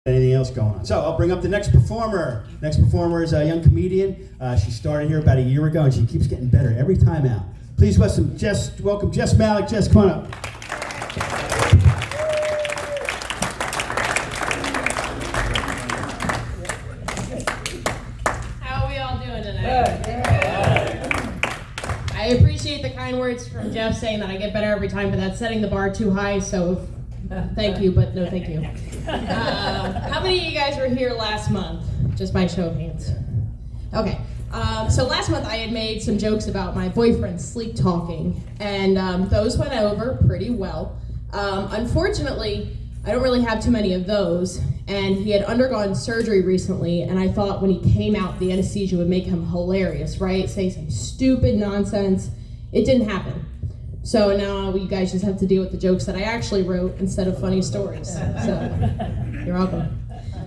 anything else going on. So I'll bring up the next performer. Next performer is a young comedian. She started here about a year ago, and she keeps getting better every time out. Please welcome Jess Malik. Jess, come on up. How are we all doing tonight? I appreciate the kind words from Jeff saying that I get better every time, but that's setting the bar too high, so thank you, but no thank you. How many of you guys were here last month? Just by show of hands. Okay. So last month I had made some jokes about my boyfriend sleep talking, and those went over pretty well. Unfortunately, I don't really have too many of those, and he had undergone surgery recently, and I thought when he came out, the anesthesia would make him hilarious, right? Say some stupid nonsense. It didn't happen. So now you guys just have to deal with the jokes that I actually wrote instead of funny stories. So you're welcome.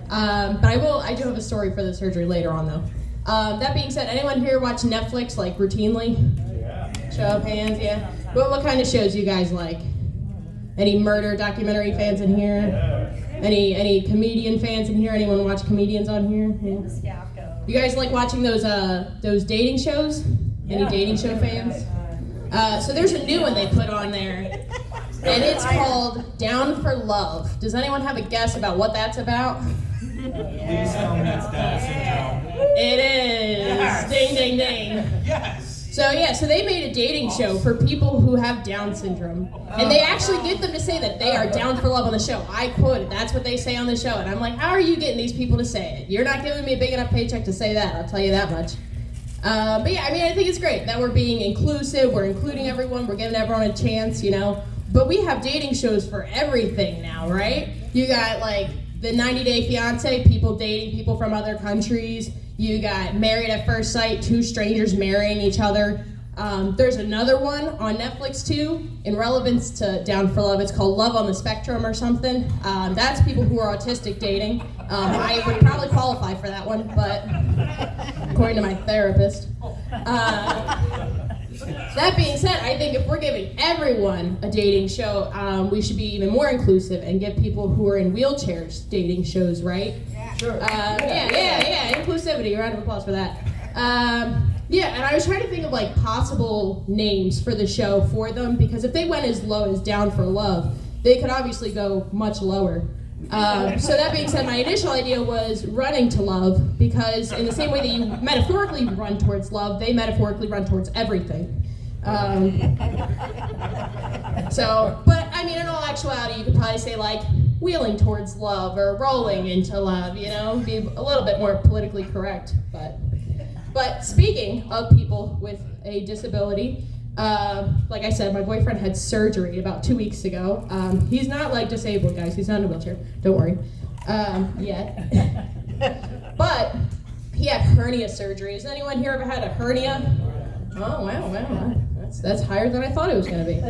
But I do have a story for the surgery later on, though. That being said, anyone here watch Netflix like routinely? Yeah. Show of hands, yeah. What kind of shows you guys like? Any murder documentary fans in here? Yeah. Any comedian fans in here? Anyone watch comedians on here? Yeah. You guys like watching those dating shows? Any dating show fans? So there's a new one they put on there, and it's called Down for Love. Does anyone have a guess about what that's about? Please tell me it's Down syndrome. It is. Yes. Ding, ding, ding. Yes. So they made a dating show for people who have Down syndrome, and they actually get them to say that they are down for love on the show. I quoted, that's what they say on the show, and I'm like, how are you getting these people to say it? You're not giving me a big enough paycheck to say that, I'll tell you that much. But yeah, I mean, I think it's great that we're being inclusive, we're including everyone, we're giving everyone a chance, you know. But we have dating shows for everything now, right? You got like the 90-Day Fiancé, people dating people from other countries. You got Married at First Sight, two strangers marrying each other. There's another one on Netflix too, in relevance to Down for Love. It's called Love on the Spectrum or something. That's people who are autistic dating. I would probably qualify for that one, but according to my therapist. That being said, I think if we're giving everyone a dating show, we should be even more inclusive and give people who are in wheelchairs dating shows, right? Yeah. Sure. Yeah. Inclusivity. Round of applause for that. Yeah, and I was trying to think of like possible names for the show for them, because if they went as low as Down for Love, they could obviously go much lower. So that being said, my initial idea was Running to Love, because in the same way that you metaphorically run towards love, they metaphorically run towards everything. But I mean, in all actuality, you could probably say like wheeling towards love or rolling into love, you know, be a little bit more politically correct. But speaking of people with a disability, like I said, my boyfriend had surgery about 2 weeks ago. He's not like disabled, guys. He's not in a wheelchair. Don't worry. Yet. But he had hernia surgery. Has anyone here ever had a hernia? Oh, wow. That's higher than I thought it was going to be.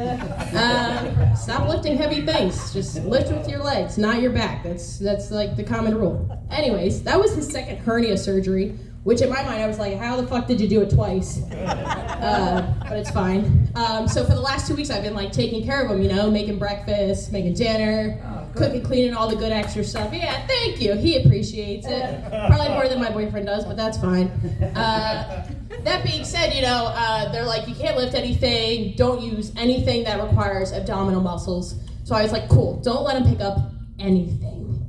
Stop lifting heavy things. Just lift with your legs, not your back. That's like the common rule. Anyways, that was his second hernia surgery, which in my mind I was like, how the fuck did you do it twice? But it's fine. So for the last 2 weeks I've been like taking care of him, you know, making breakfast, making dinner, cooking, cleaning, all the good extra stuff. Yeah, thank you. He appreciates it. Probably more than my boyfriend does, but that's fine. That being said, you know, they're like, you can't lift anything, don't use anything that requires abdominal muscles. So I was like, cool, don't let him pick up anything.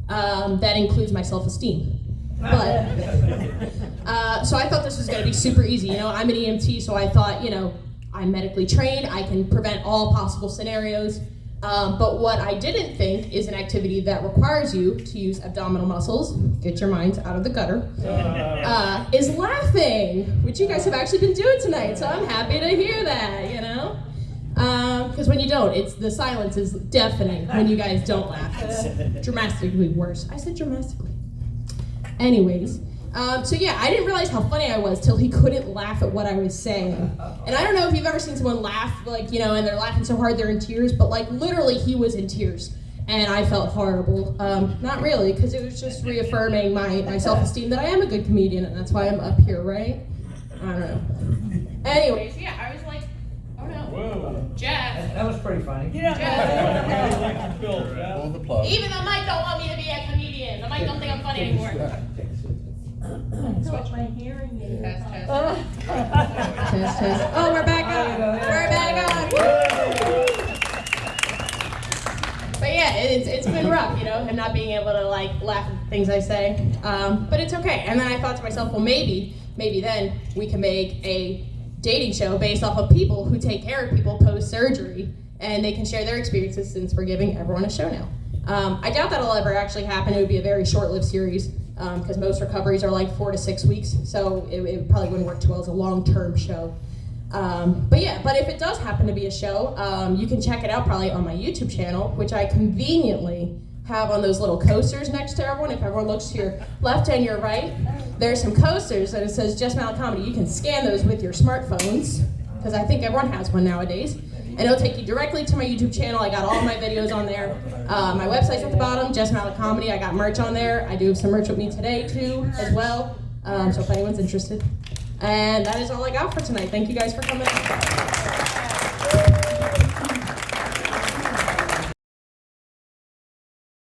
That includes my self-esteem. But, so I thought this was going to be super easy. You know, I'm an EMT, so I thought, you know, I'm medically trained, I can prevent all possible scenarios. But what I didn't think is an activity that requires you to use abdominal muscles, get your minds out of the gutter, is laughing, which you guys have actually been doing tonight, so I'm happy to hear that, you know? Because when you don't, the silence is deafening when you guys don't laugh. It's dramatically worse. I said dramatically. Anyways, so yeah, I didn't realize how funny I was till he couldn't laugh at what I was saying. And I don't know if you've ever seen someone laugh, like, you know, and they're laughing so hard they're in tears, but like literally he was in tears. And I felt horrible. Not really, because it was just reaffirming my self-esteem that I am a good comedian, and that's why I'm up here, right? I don't know. Anyways, yeah, I was like, oh no. Whoa. Jeff. That was pretty funny. Jeff. Hold the plug. Even though Mike don't want me to be a comedian. mic don't think I'm funny anymore. Switch my hearing aid. Test. Oh, we're back on. We're back on. But yeah, it's been rough, you know, and not being able to like laugh at the things I say. But it's okay. And then I thought to myself, well, maybe then we can make a dating show based off of people who take care of people post-surgery, and they can share their experiences since we're giving everyone a show now. I doubt that'll ever actually happen. It would be a very short-lived series because most recoveries are like 4 to 6 weeks, so it probably wouldn't work too well as a long-term show. But if it does happen to be a show, you can check it out probably on my YouTube channel, which I conveniently have on those little coasters next to everyone. If everyone looks to your left and your right, there's some coasters and it says Jess Malik Comedy. You can scan those with your smartphones, because I think everyone has one nowadays. And it'll take you directly to my YouTube channel. I got all my videos on there. My website's at the bottom, Jess Malik Comedy. I got merch on there. I do have some merch with me today too, as well. So if anyone's interested. And that is all I got for tonight. Thank you guys for coming.